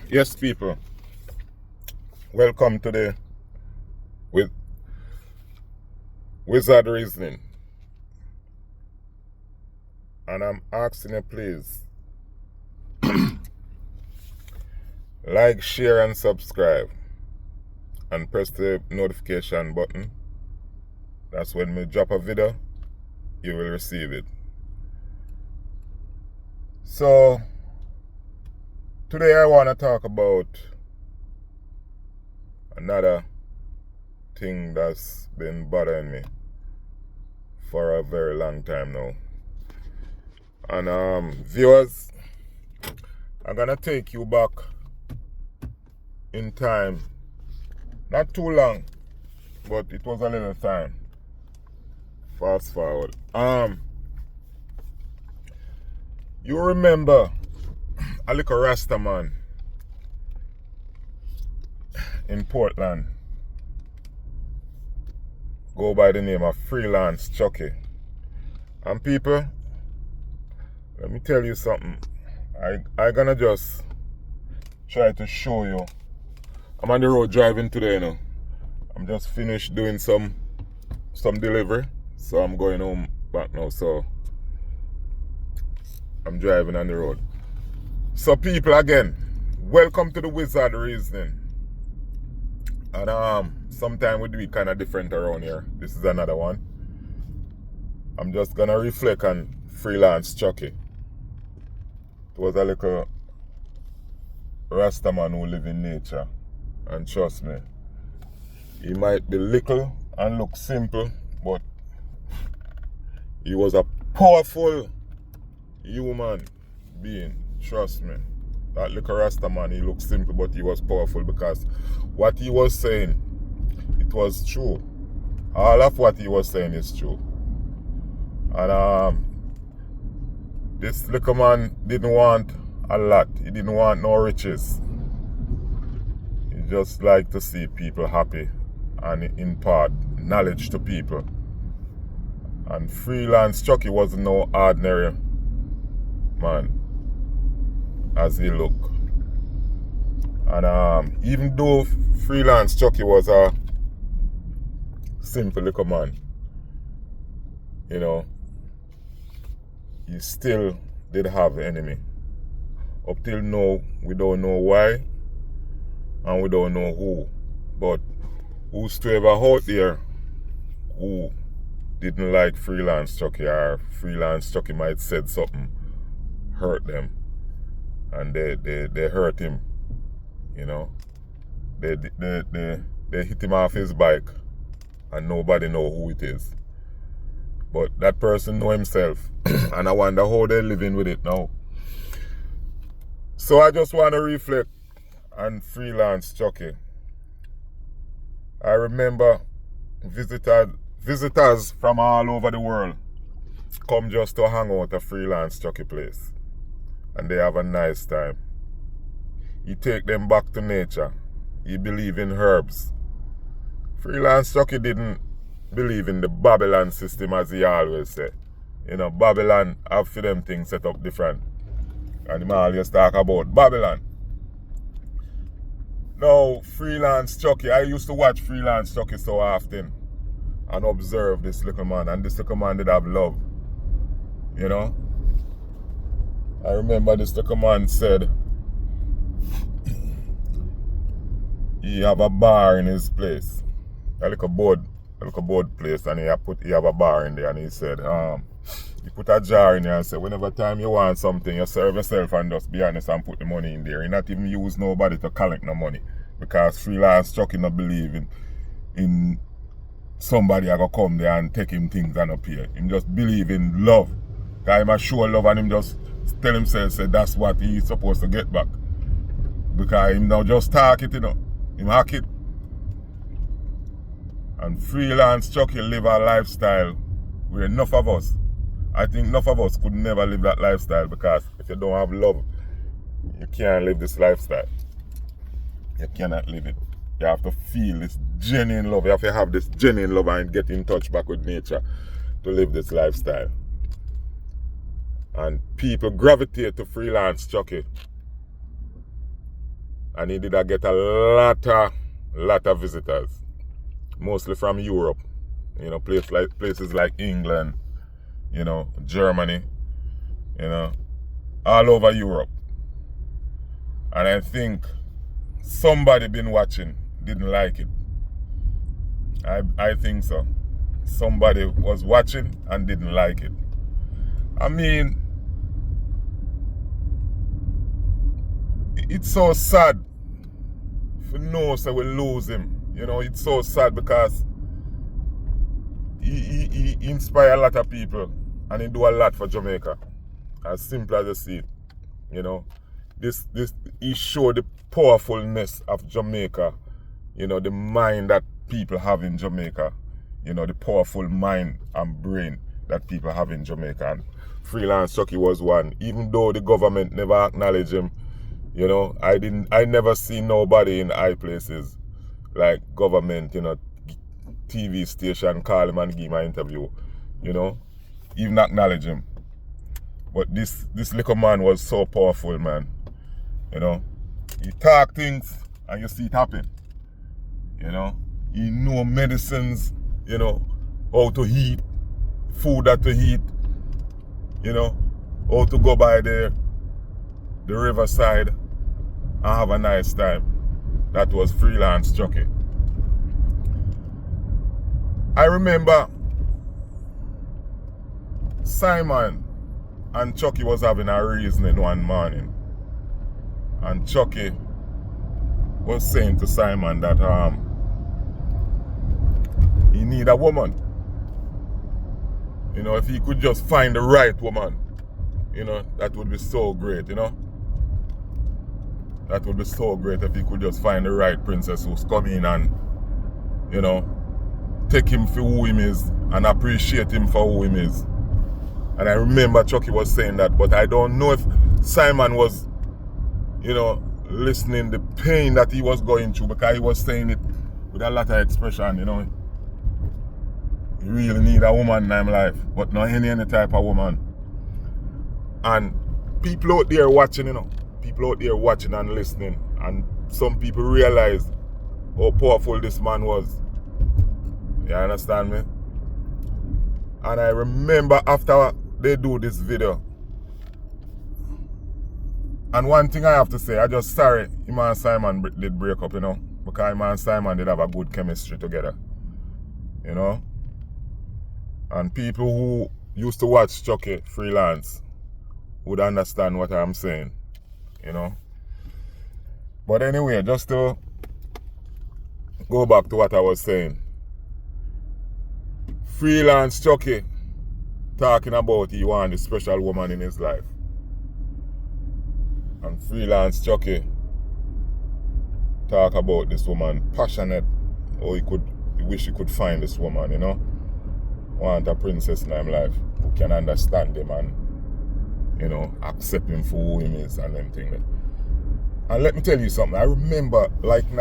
Yes, people, welcome to the with Wizard Reasoning, and I'm asking you, please like, share, and subscribe, and press the notification button. That's when we drop a video, you will receive it. So today I want to talk about another thing that's been bothering me for a very long time now. And viewers, I'm gonna take you back in time, not too long, but it was a little time. Fast forward. You remember a little Rasta man in Portland go by the name of Freelance Chucky. And people, let me tell you something. I gonna just try to show you. I'm on the road driving today, you know. I'm just finished doing some delivery, so I'm going home back now. So I'm driving on the road. So people, again, welcome to the Wizard Reasoning. And sometime we do it kind of different around here. This is another one. I'm just gonna reflect on Freelance Chucky. It was a little Rasta man who live in nature, and trust me, he might be little and look simple, but he was a powerful human being. Trust me, that little Rasta man, he looked simple, but he was powerful, because what he was saying, it was true. All of what he was saying is true. And this little man didn't want a lot. He didn't want no riches. He just liked to see people happy and impart knowledge to people. And Freelance Chucky was no ordinary man as he looked. And even though Freelance Chucky was a simple little man, you know, he still did have an enemy. Up till now, we don't know why and we don't know who. But whosoever out there who didn't like Freelance Chucky, or Freelance Chucky might said something hurt them, and they hurt him, you know. They hit him off his bike and nobody know who it is. But that person know himself and I wonder how they're living with it now. So I just want to reflect on Freelance Chucky. I remember visitors from all over the world come just to hang out at Freelance Chucky place, and they have a nice time. He take them back to nature. He believe in herbs. Freelance Chucky didn't believe in the Babylon system, as he always say. You know, Babylon have for them things set up different. And he always talk about Babylon. Now, Freelance Chucky, I used to watch Freelance Chucky so often and observe this little man, and this little man did have love. You know? I remember this little man said he have a bar in his place. A little board place, and he have a bar in there, and he said, he put a jar in there and said, whenever time you want something, you serve yourself and just be honest and put the money in there. He not even use nobody to collect no money, because Freelance Chucky not believe in somebody a go come there and take him things and up here. Him just believe in love. Cause him a show love, and him just tell himself say that's what he's supposed to get back. Because him now just talk it, you know. Him hack it. And Freelance Chucky live a lifestyle where enough of us, I think enough of us could never live that lifestyle, because if you don't have love, you can't live this lifestyle. You cannot live it. You have to feel this genuine love. You have to have this genuine love and get in touch back with nature to live this lifestyle. And people gravitate to Freelance Chucky And he did get a lot of visitors, mostly from Europe. You know, places like England, you know, Germany, you know, all over Europe. And I think somebody been watching, didn't like it. I think so. Somebody was watching and didn't like it. I mean, it's so sad for know so we lose him. You know, it's so sad because he inspire a lot of people and he do a lot for Jamaica. As simple as you see it. You know, this he showed the powerfulness of Jamaica. You know, the mind that people have in Jamaica. You know, the powerful mind and brain that people have in Jamaica. And Freelance Chucky was one. Even though the government never acknowledged him, you know, I never see nobody in high places like government, you know, TV station call him and give him an interview, you know, even acknowledge him. But this little man was so powerful, man. You know, he talk things and you see it happen. You know, he know medicines, you know, how to eat, food that to eat, you know, how to go by the riverside and have a nice time. That was Freelance Chucky. I remember Simon and Chucky was having a reasoning one morning. And Chucky was saying to Simon that he need a woman. You know, if he could just find the right woman, you know, that would be so great, you know. That would be so great if he could just find the right princess who's come in and, you know, take him for who he is and appreciate him for who he is. And I remember Chucky was saying that, but I don't know if Simon was, you know, listening the pain that he was going through, because he was saying it with a lot of expression, you know. You really need a woman in my life, but not any type of woman. And people out there watching, you know, people out there watching and listening, and some people realize how powerful this man was. You understand me? And I remember after they do this video, and one thing I have to say, I just sorry him and Simon did break up, you know, because him and Simon did have a good chemistry together, you know. And people who used to watch Chucky Freelance would understand what I'm saying, you know. But anyway, just to go back to what I was saying, Freelance Chucky talking about he want a special woman in his life. And Freelance Chucky talk about this woman passionate, or he wish he could find this woman, you know. Want a princess in his life who can understand him and, you know, accept him for who he is and everything. And let me tell you something, I remember like in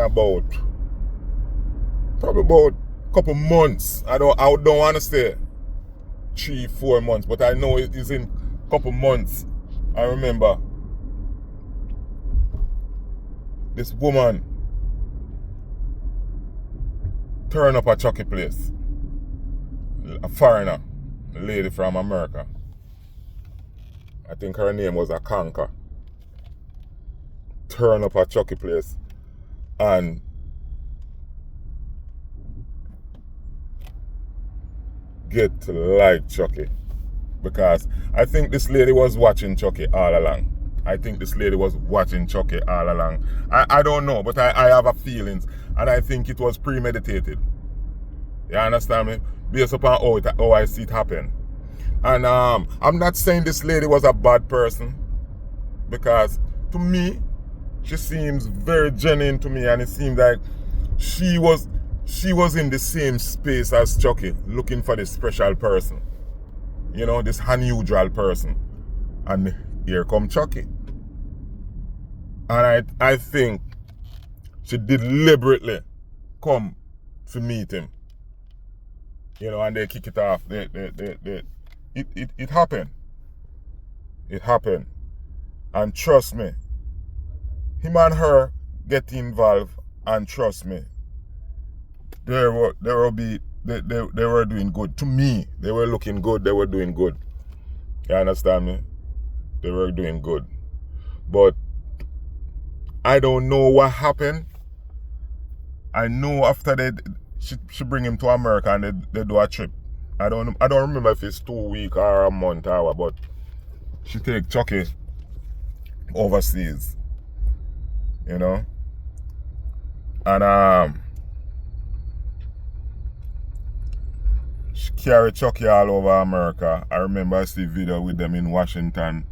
probably about a couple months, I don't want to say 3-4 months, but I know it is in a couple months. I remember this woman turn up at Chucky place. A foreigner, a lady from America. I think her name was Akanka. Turn up at Chucky place and get to like Chucky. Because I think this lady was watching Chucky all along. I think this lady was watching Chucky all along. I don't know, but I have a feelings, and I think it was premeditated. You understand me? Based upon how I see it happen. And I'm not saying this lady was a bad person, because to me, she seems very genuine to me, and it seems like she was in the same space as Chucky, looking for this special person. You know, this unusual person. And here come Chucky. And I think she deliberately come to meet him. You know, and they kick it off. It happened. It happened. And trust me, him and her get involved, and trust me, they were doing good. To me, they were looking good, they were doing good. You understand me? They were doing good. But I don't know what happened. I know after she bring him to America and they do a trip. I don't remember if it's 2 weeks or a month or what, but she take Chucky overseas, you know. And she carry Chucky all over America. I remember I see video with them in Washington,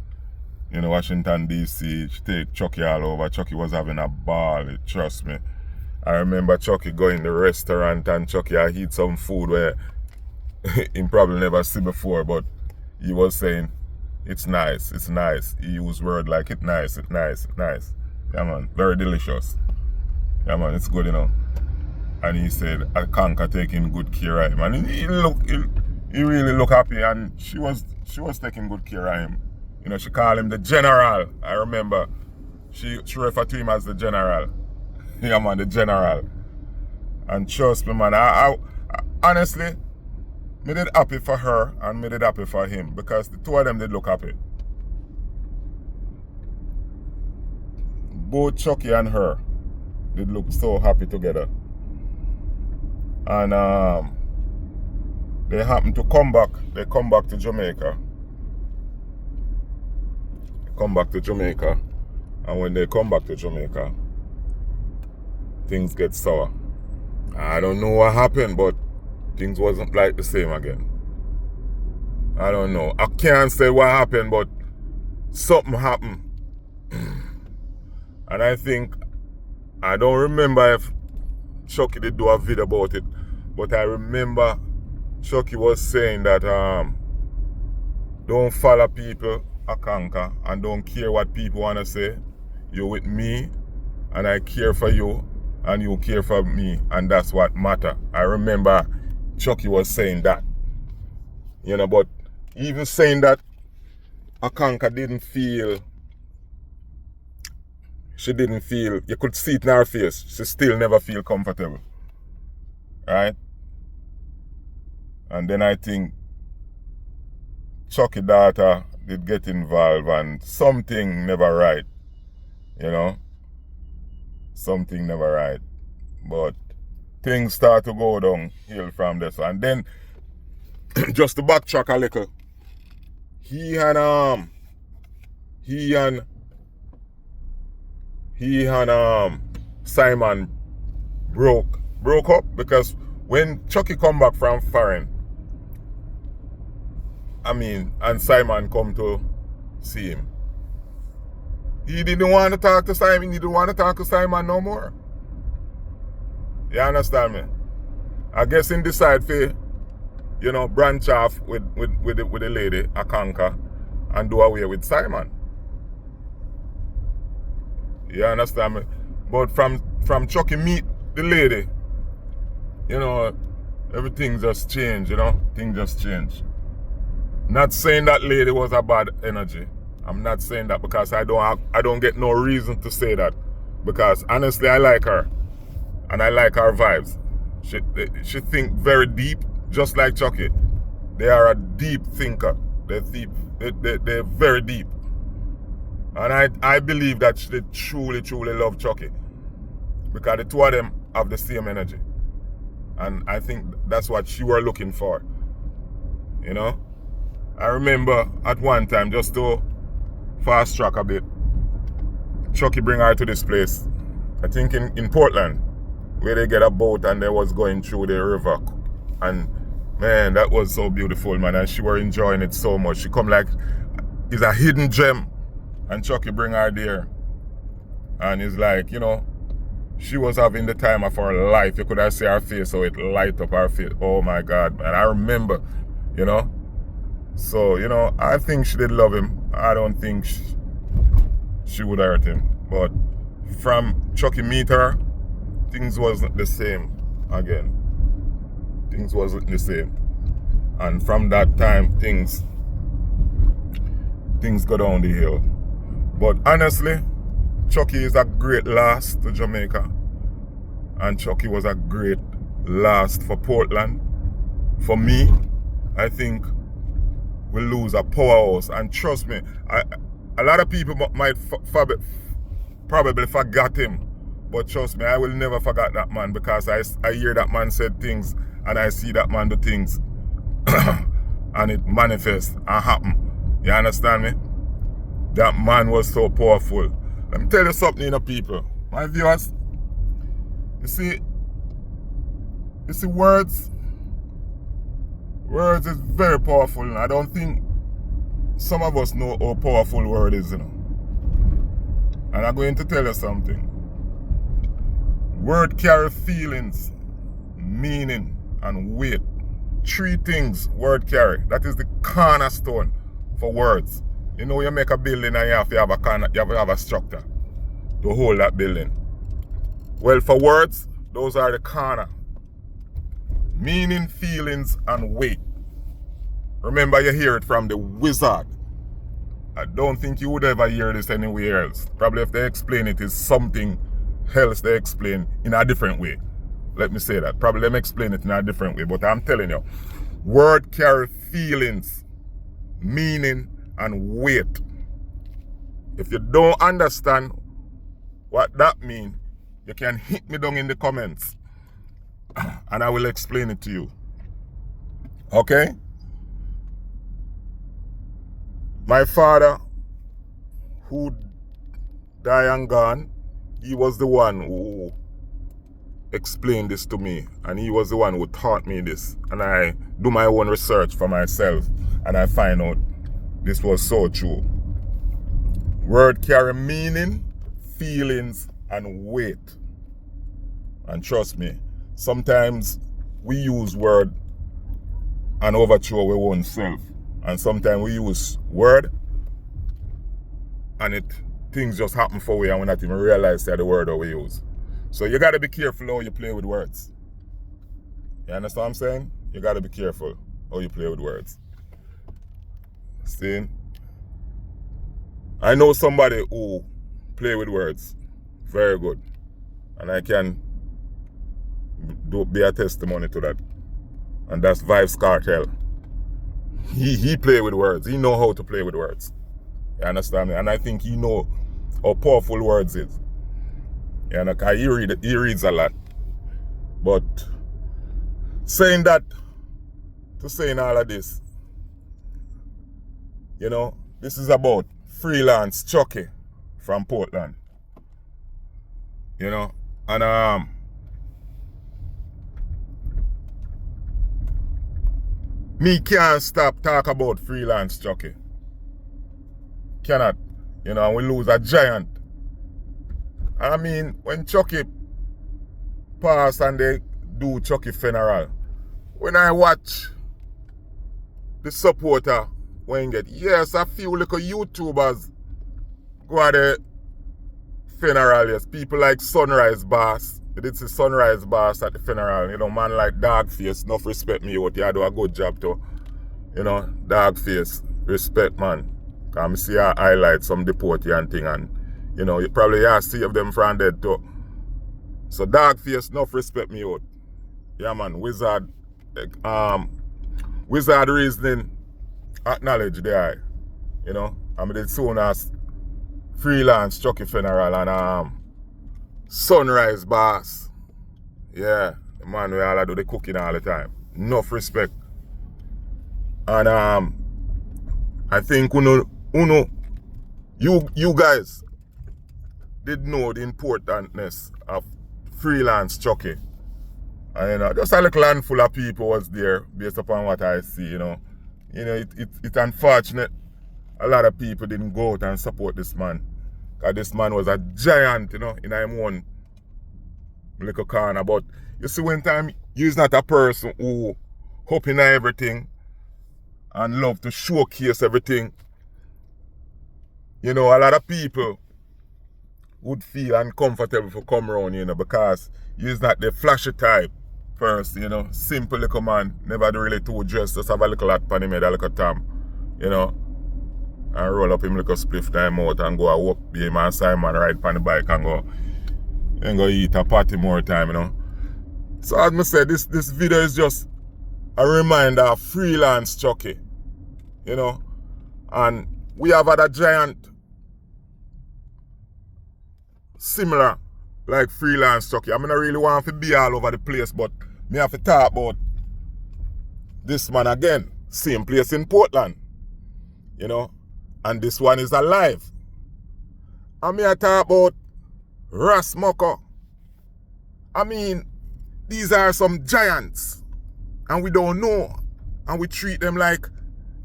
Washington DC. She take Chucky all over. Chucky was having a ball, trust me. I remember Chucky going to the restaurant and Chucky I eat some food where he probably never see before, but he was saying, it's nice, it's nice. He used word like it's nice, it's nice, it's nice. Yeah man, very delicious. Yeah man, it's good, And he said Akanka taking good care of him. And he really look happy, and she was taking good care of him. She called him the general. I remember she referred to him as the general. Yeah man, the general. And trust me man, I honestly, me did happy for her and me did happy for him, because the two of them did look happy. Both Chucky and her did look so happy together. And they happened to come back. They come back to Jamaica. And when they come back to Jamaica, things get sour. I don't know what happened, but things wasn't like the same again. I don't know. I can't say what happened, but something happened. And I think, I don't remember if Chucky did do a video about it, but I remember Chucky was saying that don't follow people, Akanka, and don't care what people want to say. You're with me, and I care for you, and you care for me, and that's what matter. I remember Chucky was saying that. But even saying that, Akanka didn't feel, you could see it in her face, she still never feel comfortable. Right? And then I think Chucky daughter did get involved and something never right. Something never right. But things start to go downhill from this. And then, just to backtrack a little, he and Simon broke up, because when Chucky come back from foreign, and Simon come to see him, he didn't want to talk to Simon. He didn't want to talk to Simon no more. You understand me? I guess he decide for, branch off with the lady, Akanka, and do away with Simon. You understand me? But from Chucky meet the lady, everything just changed, Things just changed. Not saying that lady was a bad energy. I'm not saying that, because I don't get no reason to say that. Because honestly, I like her. And I like her vibes. She think very deep, just like Chucky. They are a deep thinker. They're deep. They're very deep. And I believe that they truly, truly love Chucky. Because the two of them have the same energy. And I think that's what she were looking for. I remember at one time, just to fast track a bit, Chucky bring her to this place, I think in Portland, where they get a boat and they was going through the river. And man, that was so beautiful, man. And she were enjoying it so much. She come like, it's a hidden gem. And Chucky bring her there. And it's like, she was having the time of her life. You could have seen her face, so it light up her face. Oh my God, man. I remember, So, I think she did love him. I don't think she would hurt him. But from Chucky meet her, things wasn't the same again. Things wasn't the same. And from that time, things go down the hill. But honestly, Chucky is a great loss to Jamaica. And Chucky was a great loss for Portland. For me, I think we lose a powerhouse. And trust me, a lot of people might probably forgot him. But trust me, I will never forget that man, because I hear that man said things and I see that man do things and it manifests and happen. You understand me? That man was so powerful. Let me tell you something, you know, people. My viewers, you see words is very powerful. And I don't think some of us know how powerful word is, you know. And I'm going to tell you something. Word carry feelings, meaning, and weight. 3 things word carry. That is the cornerstone for words. You know, you make a building and you have to have a structure to hold that building. Well, for words, those are the corner. Meaning, feelings, and weight. Remember, you hear it from the wizard. I don't think you would ever hear this anywhere else. Probably if they explain it, is something else they explain in a different way. Let me say that. Probably them explain it in a different way. But I'm telling you, word carry feelings, meaning, and weight. If you don't understand what that means, you can hit me down in the comments and I will explain it to you. Okay? My father, who died and gone, he was the one who explained this to me, and he was the one who taught me this. And I do my own research for myself, and I find out this was so true. Word carry meaning, feelings, and weight. And trust me, sometimes we use word and overthrow our own self. And sometimes we use word and things just happen for we and we not even realize that the word that we use. So you gotta be careful how you play with words. You understand what I'm saying? You gotta be careful how you play with words. See? I know somebody who play with words very good. And I can be a testimony to that. And that's Vybz Kartel. He play with words. He know how to play with words. You understand me? And I think he know how powerful words is. You know, cause he reads a lot. But saying that, to saying all of this, you know, this is about Freelance Chucky from Portland. You know, and me can't stop talk about Freelance Chucky. Cannot. You know, and we lose a giant. I mean, when Chucky pass and they do Chucky funeral, when I watch the supporter when get, yes, a few little YouTubers go at the funeral, yes. People like Sunrise Boss. You did see Sunrise Boss at the funeral. You know, man like Dogface, enough respect me out. You do a good job too. You know, Dogface, respect man. Cause I see I highlight some deport and thing, and you know, you probably have saved them from dead too. So Dogface, enough respect me out. Yeah man, Wizard reasoning, acknowledge the eye. You know, I mean did soon as Freelance Chucky funeral and Sunrise Boss. Yeah, the man we all do the cooking all the time. Enough respect. And I think you guys did know the importance of Freelance Chucky. And you know, just a little handful of people was there based upon what I see, you know. You know, it's unfortunate a lot of people didn't go out and support this man. Because this man was a giant, you know, in his own little corner. But you see, one time, he's not a person who hope in everything and love to showcase everything. You know, a lot of people would feel uncomfortable for come around, you know, because he's not the flashy type person, you know. Simple little man, never do really too dress, just have a little hat on him head, a little tam, you know. and roll up him little spliff time out and go a walk him and Simon ride on the bike and go eat a party more time, you know. So as I said, this video is just a reminder of freelance Chucky, you know. And we have had a giant similar like freelance Chucky. I mean, I really want to be all over the place, but me have to talk about this man again. Same place in Portland, you know. And this one is alive. And me I talk about Ras Moko. I mean, these are some giants. And we don't know. And we treat them like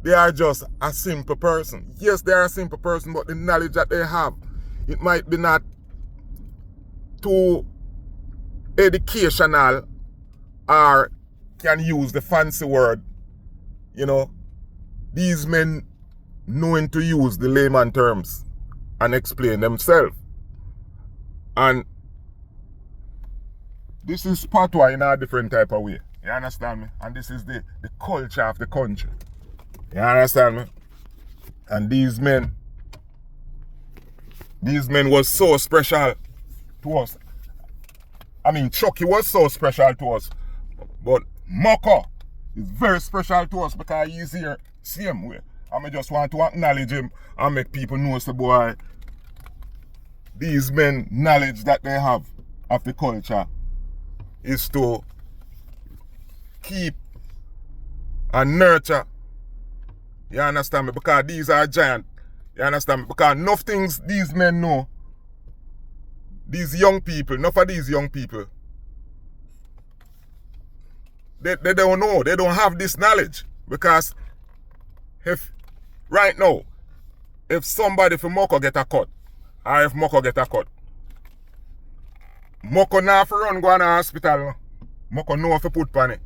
they are just a simple person. Yes, they are a simple person, but the knowledge that they have, it might be not too educational or can use the fancy word. You know, these men knowing to use the layman terms and explain themselves. And this is patois in a different type of way. You understand me? And this is the culture of the country. You understand me? And these men was so special to us. I mean, Chucky was so special to us. But Moko is very special to us because he's here same way. And I just want to acknowledge him and make people know, so boy, these men knowledge that they have of the culture is to keep and nurture. You understand me? Because these are giants. You understand me? Because enough things these men know, these young people, enough of these young people, they don't know. They don't have this knowledge. Because if, right now, if somebody from Moko get a cut, or if Moko get a cut, Moko now for run go to the hospital. Moko know if you put on it.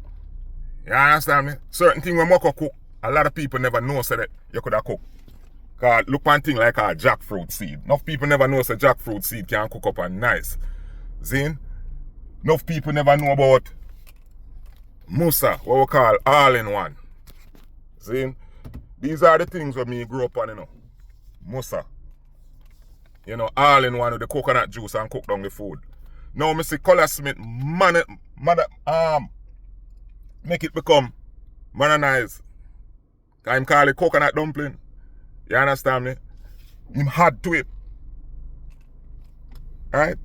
You understand me? Certain things when Moko cook, a lot of people never know so that you could have cooked. Because look one thing like a jackfruit seed. Enough people never know so jackfruit seed can cook up and nice. See? Enough people never know about Musa, what we call all-in-one. See? These are the things that me grew up on, you know. Musa. You know, all-in-one with the coconut juice and cook down the food. Now, I see Color Smith make it become modernized. I'm call it coconut dumpling. You understand me? Him had to it. Right?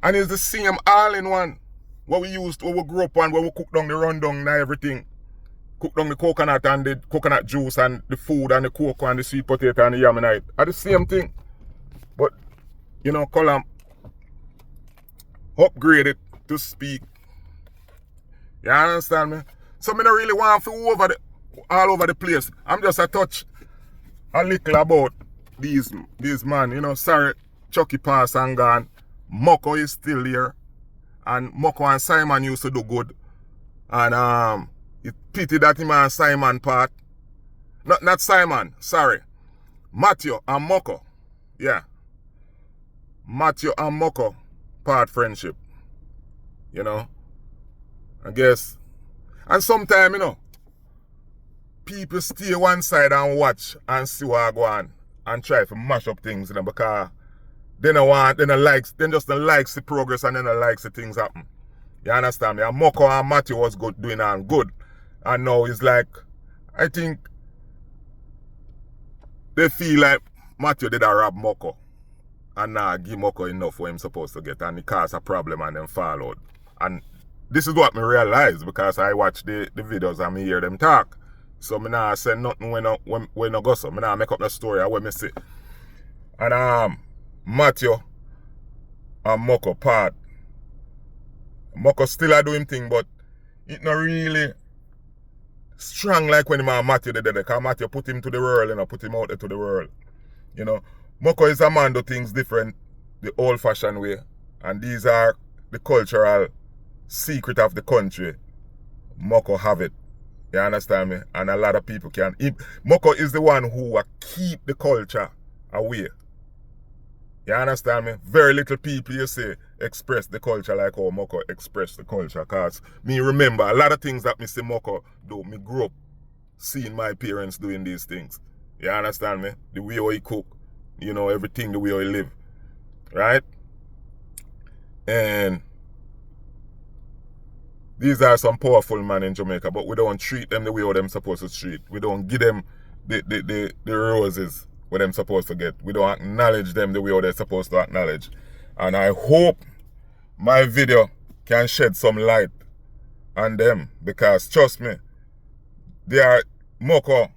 And it's the same all-in-one. What we used, what we grew up on, where we cook down the rundown and everything. Cook down the coconut and the coconut juice and the food and the cocoa and the sweet potato and the yam and it. Are the same thing. But, you know, Column upgrade it to speak. You understand me? So I don't really want to all over the place. I'm just a touch a little about these man. You know, sorry, Chucky passed and gone. Moko is still here. And Moko and Simon used to do good. And it's pity that him and Simon part. Not Simon, sorry. Matthew and Moko. Yeah. Matthew and Moko part friendship. You know. I guess. And sometimes, you know, people stay one side and watch and see what go on and try to mash up things, you know, because they don't want, they just don't like the progress and they don't like the things happen. You understand me? And Moko and Matthew was doing good. And now it's like, I think they feel like Matthew did a rob Moko and now give Moko enough for him supposed to get, and it caused a problem and then fall out. And this is what me realize because I watch the videos and me hear them talk. So me nah say nothing when I go so. Me nah make up the story of what me see. And Matthew and Moko part. Moko still a do him thing, but it not really strong like when him and Matthew did it. Because Matthew put him to the world, you know, put him out there to the world. You know, Moko is a man do things different, the old-fashioned way. And these are the cultural secret of the country. Moko have it. You understand me? And a lot of people can. Moko is the one who will keep the culture away. You understand me? Very little people, you say, express the culture like how Moko express the culture. Because me remember a lot of things that me see Moko do. Me grew up seeing my parents doing these things. You understand me? The way how he cook, you know, everything, the way how he live. Right? And these are some powerful men in Jamaica, but we don't treat them the way how them supposed to treat. We don't give them the roses what them supposed to get. We don't acknowledge them the way how they're supposed to acknowledge. And I hope my video can shed some light on them, because trust me, Moko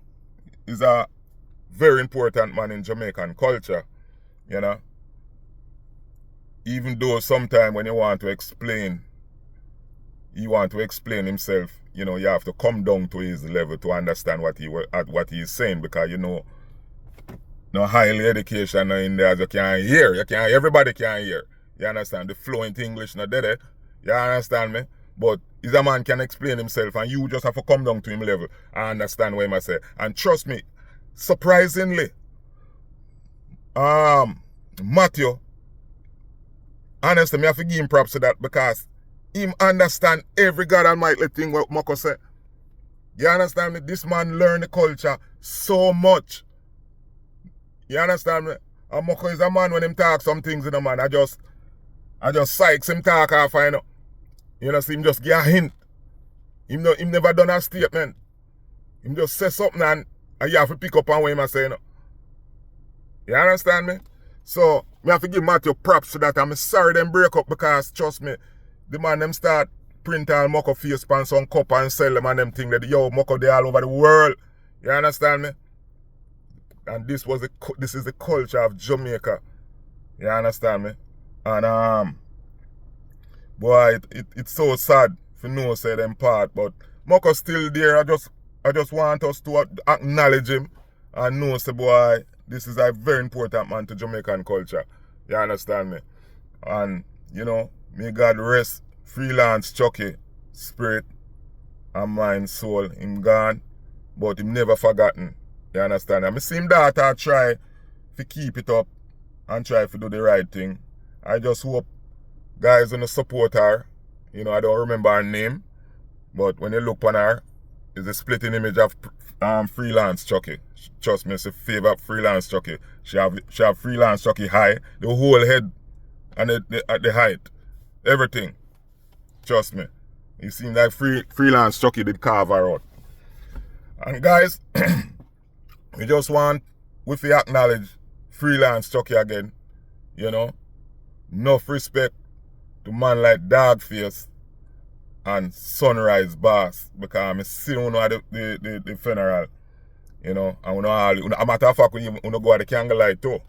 is a very important man in Jamaican culture, you know. Even though sometimes when you want to explain, himself, you know, you have to come down to his level to understand what he is saying, because, you know, no highly education in there, you can't hear. Everybody can hear. You understand? The fluent English not there. You understand me? But if a man can explain himself, and you just have to come down to him level and understand what he must say. And trust me, surprisingly, Matthew, honestly, I have to give him props to that, because him understand every God Almighty thing what Moko say. You understand me? This man learn the culture so much. You understand me? And Moko is a man when him talk some things in a man. I just psychs him talk off, you know. You know, see him just give a hint. Him never done a statement. Him just say something and you have to pick up on what him say, you know. You understand me? So, I have to give Matthew props to that. I'm sorry them break up, because, trust me, the man them start print all Moko face pan some cup and sell them and them thing that, yo, Moko they all over the world. You understand me? And this is the culture of Jamaica. You understand me? And boy, it's so sad for no say them part, but Moko still there. I just want us to acknowledge him and know, say, boy, this is a very important man to Jamaican culture. You understand me? And, you know, may God rest Freelance Chucky spirit and mind, soul. Him gone, but him never forgotten. You understand? I see him that I try to keep it up and try to do the right thing. I just hope guys gonna support her. You know, I don't remember her name, but when you look on her, it's a splitting image of Freelance Chucky. Trust me, it's a favorite Freelance Chucky. She have Freelance Chucky high, the whole head and the height, everything. Trust me. It seems like Freelance Chucky did carve her out. And guys, we just want to acknowledge Freelance Chucky again. You know, enough respect to man like Dogface and Sunrise Boss, because I see you at the funeral. You know, and a matter of fact, when you go at the candlelight too.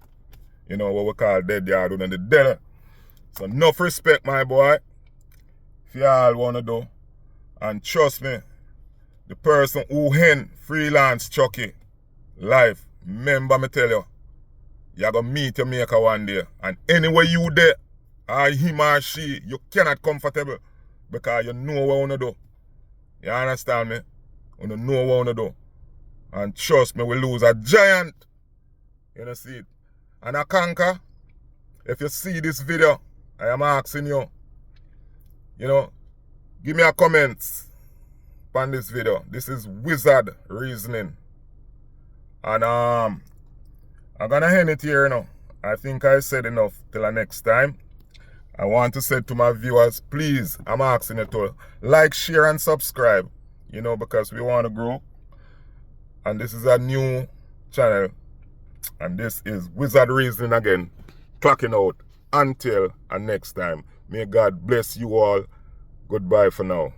You know, what we call dead yard under the dead. So enough respect, my boy, if you all want to do. And trust me, the person who hen Freelance Chucky life, remember me tell you, you're going to meet your maker one day. And anywhere you there, or him or she, you cannot comfortable, because you know what you want to do. You understand me? You know what you want to do. And trust me, we lose a giant. You know, see it. And I conquer. If you see this video, I am asking you, you know, give me a comment on this video. This is Wizard Reasoning. And I'm gonna end it here now. I think I said enough. Till the next time. I want to say to my viewers, please, I'm asking you to like, share, and subscribe. You know, because we want to grow. And this is a new channel. And this is Wizard Reasoning again. Clocking out. Until next time. May God bless you all. Goodbye for now.